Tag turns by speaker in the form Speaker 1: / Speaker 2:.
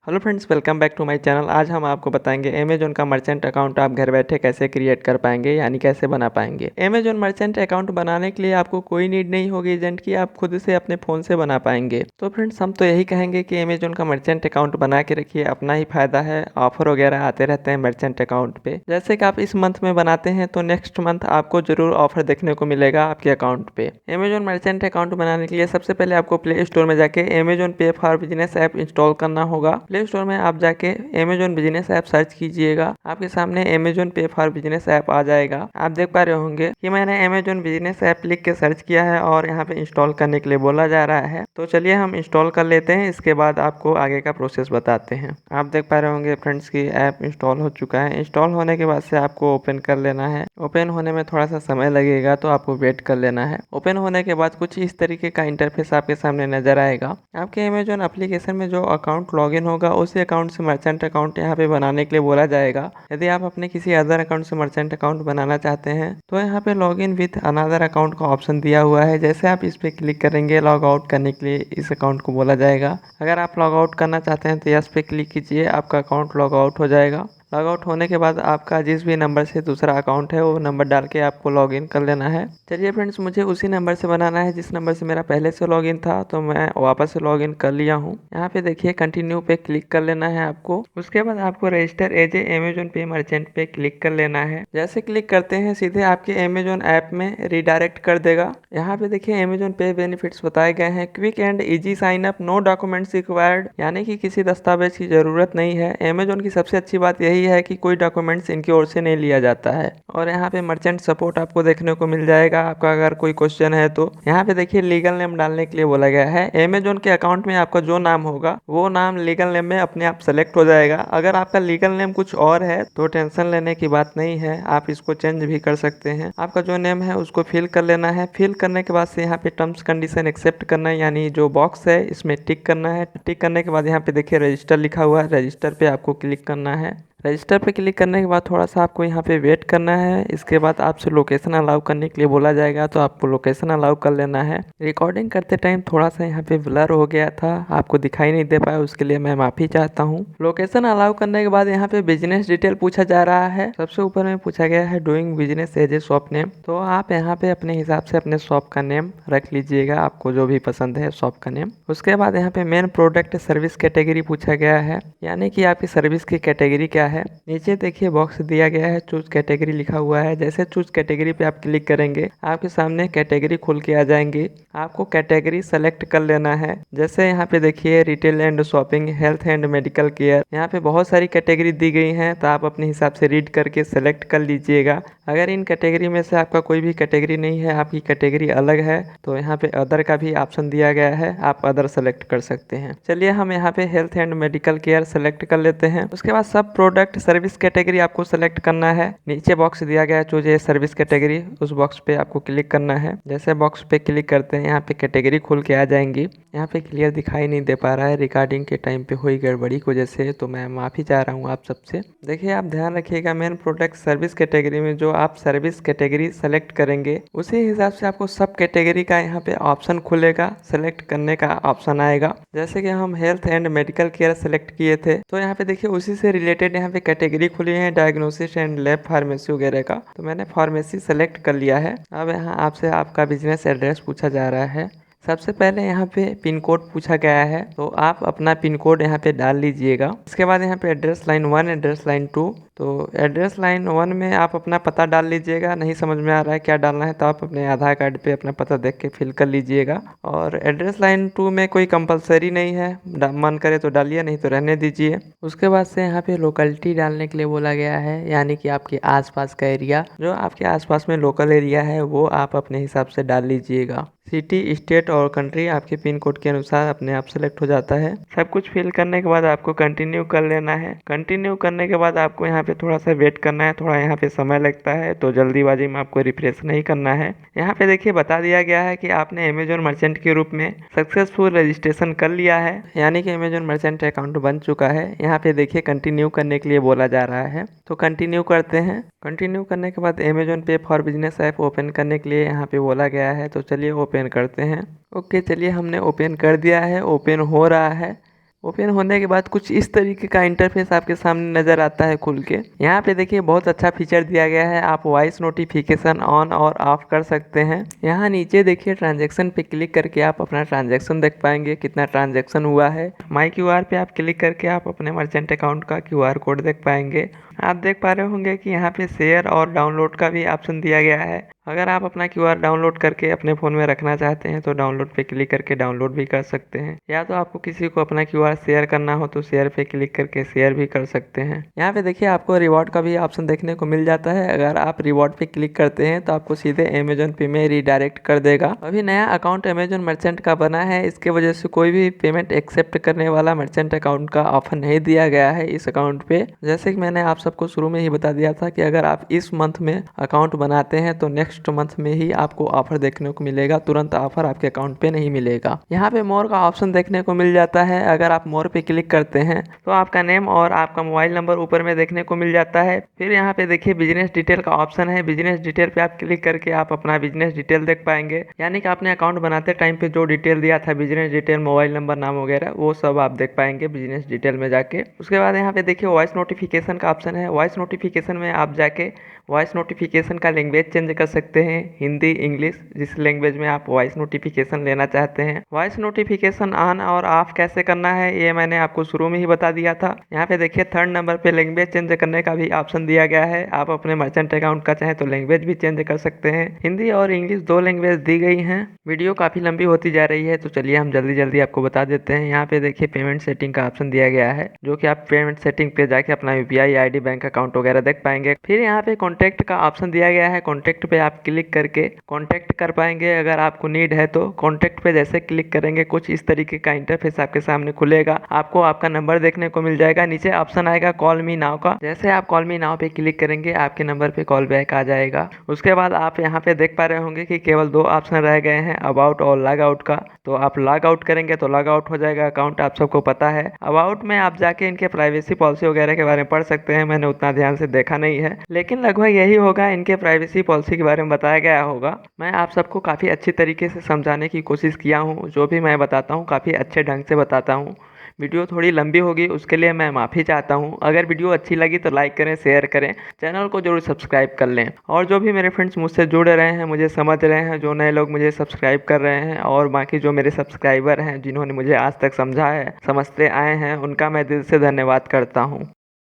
Speaker 1: Hello friends, welcome back to my channel. आज हम आपको बताएंगे अमेजोन का मर्चेंट अकाउंट आप घर बैठे कैसे क्रिएट कर पाएंगे, यानी कैसे बना पाएंगे। अमेजोन मर्चेंट अकाउंट बनाने के लिए आपको कोई नीड नहीं होगी एजेंट की, आप खुद से अपने फ़ोन से बना पाएंगे। तो फ्रेंड्स, हम तो यही कहेंगे कि अमेजोन का मर्चेंट अकाउंट बना के रखिए, अपना ही फायदा है। ऑफर वगैरह आते रहते हैं मर्चेंट अकाउंट पे। जैसे कि आप इस मंथ में बनाते हैं तो नेक्स्ट मंथ आपको जरूर ऑफर देखने को मिलेगा आपके अकाउंट पे। अमेजोन मर्चेंट अकाउंट बनाने के लिए सबसे पहले आपको प्ले स्टोर में जाके अमेजोन पे फॉर बिजनेस ऐप इंस्टॉल करना होगा। प्ले स्टोर में आप जाके अमेजोन बिजनेस ऐप सर्च कीजिएगा, आपके सामने अमेजोन पे फॉर बिजनेस ऐप आ जाएगा। आप देख पा रहे होंगे कि मैंने अमेजोन बिजनेस ऐप लिख के सर्च किया है और यहाँ पे इंस्टॉल करने के लिए बोला जा रहा है। तो चलिए हम इंस्टॉल कर लेते हैं, इसके बाद आपको आगे का प्रोसेस बताते हैं। आप देख पा रहे होंगे फ्रेंड्स की ऐप इंस्टॉल हो चुका है। इंस्टॉल होने के बाद से आपको ओपन कर लेना है। ओपन होने में थोड़ा सा समय लगेगा तो आपको वेट कर लेना है। ओपन होने के बाद कुछ इस तरीके का इंटरफेस आपके सामने नजर आएगा। आपके अमेजोन एप्लीकेशन में जो अकाउंट लॉगिन होगा उसी अकाउंट से मर्चेंट अकाउंट यहाँ पे बनाने के लिए बोला जाएगा। यदि आप अपने किसी अदर अकाउंट से मर्चेंट अकाउंट बनाना चाहते हैं तो यहाँ पे लॉगिन विथ अनदर अकाउंट का ऑप्शन दिया हुआ है। जैसे आप इस पे क्लिक करेंगे, लॉग आउट करने के लिए इस अकाउंट को बोला जाएगा। अगर आप लॉग आउट करना चाहते हैं तो यस पे क्लिक कीजिए, आपका अकाउंट लॉग आउट हो जाएगा। लॉग आउट होने के बाद आपका जिस भी नंबर से दूसरा अकाउंट है वो नंबर डाल के आपको लॉगिन कर लेना है। चलिए फ्रेंड्स, मुझे उसी नंबर से बनाना है जिस नंबर से मेरा पहले से लॉगिन था, तो मैं वापस से लॉगिन कर लिया हूँ। यहाँ पे देखिए कंटिन्यू पे क्लिक कर लेना है आपको। उसके बाद आपको रजिस्टर एज ए अमेजोन पे मर्चेंट पे क्लिक कर लेना है। जैसे क्लिक करते हैं सीधे आपके अमेजोन ऐप में रिडायरेक्ट कर देगा। यहाँ पे देखिए अमेजोन पे बेनिफिट्स बताए गए हैं। Quick and easy sign up, no documents required, यानी कि किसी दस्तावेज की जरूरत नहीं है। अमेजोन की सबसे अच्छी बात यही है कि कोई डॉक्यूमेंट्स इनकी ओर से नहीं लिया जाता है। और यहाँ पे मर्चेंट सपोर्ट आपको देखने को मिल जाएगा। आपका अगर कोई क्वेश्चन है तो यहाँ पे देखिए लीगल नेम डालने के लिए बोला गया है। अमेजोन के अकाउंट में आपका जो नाम होगा वो नाम लीगल नेम में अपने आप सेलेक्ट हो जाएगा। अगर आपका लीगल नेम कुछ और है तो टेंशन लेने की बात नहीं है, आप इसको चेंज भी कर सकते हैं। आपका जो नेम है उसको फिल कर लेना है। फिल करने के बाद से यहाँ पे टर्म्स कंडीशन एक्सेप्ट करना है, यानी जो बॉक्स है इसमें टिक करना है। टिक करने के बाद यहाँ पे देखिए रजिस्टर लिखा हुआ है, रजिस्टर पे आपको क्लिक करना है। रजिस्टर पे क्लिक करने के बाद थोड़ा सा आपको यहाँ पे वेट करना है। इसके बाद आपसे लोकेशन अलाउ करने के लिए बोला जाएगा, तो आपको लोकेशन अलाउ कर लेना है। रिकॉर्डिंग करते टाइम थोड़ा सा यहाँ पे ब्लर हो गया था, आपको दिखाई नहीं दे पाया, उसके लिए मैं माफ़ी चाहता हूँ। लोकेशन अलाउ करने के बाद यहाँ पे बिजनेस डिटेल पूछा जा रहा है। सबसे ऊपर में पूछा गया है doing business as a shop name, तो आप यहाँ पे अपने हिसाब से अपने शॉप का नेम रख लीजिएगा, आपको जो भी पसंद है शॉप का नेम। उसके बाद यहाँ पे मेन प्रोडक्ट सर्विस कैटेगरी पूछा गया है, यानी कि आपकी सर्विस की कैटेगरी क्या है। नीचे देखिए बॉक्स दिया गया है, चूज कैटेगरी लिखा हुआ है। जैसे चूज कैटेगरी पे आप क्लिक करेंगे आपके सामने कैटेगरी खुल के आ जाएंगे। आपको कैटेगरी सेलेक्ट कर लेना है। जैसे यहाँ पे देखिए retail and shopping, health and medical care, यहाँ पे बहुत सारी कैटेगरी दी गई हैं, तो आप अपने हिसाब से रीड करके सेलेक्ट कर लीजिएगा। अगर इन कैटेगरी में से आपका कोई भी कैटेगरी नहीं है, आपकी कैटेगरी अलग है, तो यहाँ पे अदर का भी ऑप्शन दिया गया है, आप अदर सेलेक्ट कर सकते हैं। चलिए हम यहाँ पे health and medical care select कर लेते हैं। उसके बाद सब प्रोडक्ट सर्विस कैटेगरी आपको सेलेक्ट करना है। नीचे बॉक्स दिया गया है चूज ए सर्विस कैटेगरी, उस बॉक्स पे आपको क्लिक करना है। जैसे बॉक्स पे क्लिक करते हैं यहाँ पे कैटेगरी खुल के आ जाएंगी। यहाँ पे क्लियर दिखाई नहीं दे पा रहा है, रिकॉर्डिंग के टाइम पे हुई गड़बड़ी की वजह से, तो मैं माफ़ी चाह रहा हूँ आप सबसे। देखिए आप ध्यान रखिएगा, मेन प्रोडक्ट सर्विस कैटेगरी में जो आप सर्विस कैटेगरी सेलेक्ट करेंगे उसी हिसाब से आपको सब कैटेगरी का यहाँ पे ऑप्शन खुलेगा, सेलेक्ट करने का ऑप्शन आएगा। जैसे कि हम health and medical care select किए थे, तो यहाँ पे देखिए उसी से रिलेटेड यहाँ पे कैटेगरी खुली है, डायग्नोसिस एंड लैब फार्मेसी वगैरह का, तो मैंने फार्मेसी सेलेक्ट कर लिया है। अब यहाँ आपसे आपका बिजनेस एड्रेस पूछा जा रहा है। सबसे पहले यहाँ पे पिन कोड पूछा गया है, तो आप अपना पिन कोड यहाँ पे डाल लीजिएगा। इसके बाद यहाँ पे एड्रेस लाइन 1, एड्रेस लाइन 2, तो एड्रेस लाइन 1 में आप अपना पता डाल लीजिएगा। नहीं समझ में आ रहा है क्या डालना है तो आप अपने आधार कार्ड पे अपना पता देख के फिल कर लीजिएगा। और एड्रेस लाइन 2 में कोई कंपलसरी नहीं है, मन करे तो डालिए, नहीं तो रहने दीजिए। उसके बाद से यहाँ पे लोकेलिटी डालने के लिए बोला गया है, यानी कि आपके आसपास का एरिया, जो आपके आसपास में लोकल एरिया है वो आप अपने हिसाब से डाल लीजिएगा। सिटी, स्टेट और कंट्री आपके पिन कोड के अनुसार अपने आप सेलेक्ट हो जाता है। सब कुछ फिल करने के बाद आपको कंटिन्यू कर लेना है। कंटिन्यू करने के बाद आपको यहाँ पे थोड़ा सा वेट करना है, थोड़ा यहाँ पे समय लगता है, तो जल्दीबाजी में आपको रिफ्रेश नहीं करना है। यहाँ पे देखिए बता दिया गया है कि आपने अमेजोन मर्चेंट के रूप में सक्सेसफुल रजिस्ट्रेशन कर लिया है, यानी कि अमेजोन मर्चेंट अकाउंट बन चुका है। यहाँ पे देखिए कंटिन्यू करने के लिए बोला जा रहा है, तो कंटिन्यू करते हैं। कंटिन्यू करने के बाद अमेजोन पे फॉर बिजनेस ऐप ओपन करने के लिए यहाँ पे बोला गया है, तो चलिए ओपन करते हैं। ओके, चलिए हमने ओपन कर दिया है, ओपन हो रहा है। ओपन होने के बाद कुछ इस तरीके का इंटरफेस आपके सामने नज़र आता है खुल के। यहाँ पे देखिए बहुत अच्छा फीचर दिया गया है, आप वॉइस नोटिफिकेशन ऑन और ऑफ कर सकते हैं। यहाँ नीचे देखिए ट्रांजैक्शन पे क्लिक करके आप अपना ट्रांजैक्शन देख पाएंगे, कितना ट्रांजैक्शन हुआ है। माई क्यूआर पे आप क्लिक करके आप अपने मर्चेंट अकाउंट का क्यूआर कोड देख पाएंगे। आप देख पा रहे होंगे कि यहाँ पे शेयर और डाउनलोड का भी ऑप्शन दिया गया है। अगर आप अपना क्यूआर डाउनलोड करके अपने फ़ोन में रखना चाहते हैं तो डाउनलोड पे क्लिक करके डाउनलोड भी कर सकते हैं, या तो आपको किसी को अपना क्यूआर शेयर करना हो तो शेयर पे क्लिक करके शेयर भी कर सकते हैं। यहाँ पे देखिए आपको रिवॉर्ड का भी ऑप्शन देखने को मिल जाता है। अगर आप रिवॉर्ड पे क्लिक करते हैं तो आपको सीधे अमेजोन पे में रिडायरेक्ट कर देगा। अभी नया अकाउंट अमेजोन मर्चेंट का बना है, इसके वजह से कोई भी पेमेंट एक्सेप्ट करने वाला मर्चेंट अकाउंट का ऑफर नहीं दिया गया है इस अकाउंट पे। जैसे कि मैंने आप सबको शुरू में ही बता दिया था कि अगर आप इस मंथ में अकाउंट बनाते हैं तो नेक्स्ट मंथ में ही आपको ऑफर देखने को मिलेगा, तुरंत ऑफर आपके अकाउंट पे नहीं मिलेगा। यहाँ पे मोर का ऑप्शन देखने को मिल जाता है। अगर आप मोर पे क्लिक करते हैं तो आपका नेम और आपका मोबाइल नंबर ऊपर में देखने को मिल जाता है। फिर यहाँ पे देखिए बिजनेस डिटेल का ऑप्शन है, बिजनेस डिटेल पे आप क्लिक करके आप अपना बिजनेस डिटेल देख पाएंगे, यानी कि आपने अकाउंट बनाते टाइम पे जो डिटेल दिया था, बिजनेस डिटेल, मोबाइल नंबर, नाम वगैरह, वो सब आप देख पाएंगे बिजनेस डिटेल में जाके। उसके बाद यहाँ पे देखिए वॉइस नोटिफिकेशन का ऑप्शन है। वॉइस नोटिफिकेशन में आप जाके वॉइस नोटिफिकेशन का लैंग्वेज चेंज कर सकते हैं, हिंदी, इंग्लिश, जिस लैंग्वेज में आप वॉइस नोटिफिकेशन लेना चाहते हैं। वॉइस नोटिफिकेशन ऑन और ऑफ कैसे करना है ये मैंने आपको शुरू में ही बता दिया था। यहाँ पे देखिए थर्ड नंबर पे लैंग्वेज चेंज करने का भी ऑप्शन दिया गया है। आप अपने मर्चेंट अकाउंट का चाहे तो लैंग्वेज भी चेंज कर सकते हैं। हिंदी और इंग्लिश दो लैंग्वेज दी गई हैं। वीडियो काफ़ी लंबी होती जा रही है तो चलिए हम जल्दी जल्दी आपको बता देते हैं। यहाँ पे देखिए पेमेंट सेटिंग का ऑप्शन दिया गया है, जो कि आप पेमेंट सेटिंग पे जाके अपना यूपीआई आईडी, बैंक अकाउंट वगैरह देख पाएंगे। फिर यहाँ पे कॉन्टैक्ट का ऑप्शन दिया गया है, कॉन्टैक्ट पे आप क्लिक करके कॉन्टैक्ट कर पाएंगे अगर आपको नीड है तो। कॉन्टैक्ट पे जैसे क्लिक करेंगे कुछ इस तरीके का इंटरफेस आपके सामने खुलेगा। आपको आपका नंबर देखने को मिल जाएगा, नीचे ऑप्शन आएगा कॉल मी नाउ का। जैसे आप कॉल मी नाउ पे क्लिक करेंगे आपके नंबर पे कॉल बैक आ जाएगा। उसके बाद आप यहाँ पे देख पा रहे होंगे कि केवल दो ऑप्शन रह गए हैं, अबाउट और लॉग आउट का। तो आप लॉग आउट करेंगे तो लॉग आउट हो जाएगा अकाउंट, आप सबको पता है। अबाउट में आप जाके इनके प्राइवेसी पॉलिसी वगैरह के बारे में पढ़ सकते हैं, मैंने उतना ध्यान से देखा नहीं है, लेकिन लगभग यही होगा, इनके प्राइवेसी पॉलिसी के बारे में बताया गया होगा। मैं आप सबको काफ़ी अच्छी तरीके से समझाने की कोशिश किया हूँ, जो भी मैं बताता हूँ काफ़ी अच्छे ढंग से बताता हूँ। वीडियो थोड़ी लंबी होगी उसके लिए मैं माफ़ी चाहता हूँ। अगर वीडियो अच्छी लगी तो लाइक करें, शेयर करें, चैनल को जरूर सब्सक्राइब कर लें। और जो भी मेरे फ्रेंड्स मुझसे जुड़ रहे हैं, मुझे समझ रहे हैं, जो नए लोग मुझे सब्सक्राइब कर रहे हैं, और बाकी जो मेरे सब्सक्राइबर हैं जिन्होंने मुझे आज तक समझा है, समझते आए हैं, उनका मैं दिल से धन्यवाद करता हूँ।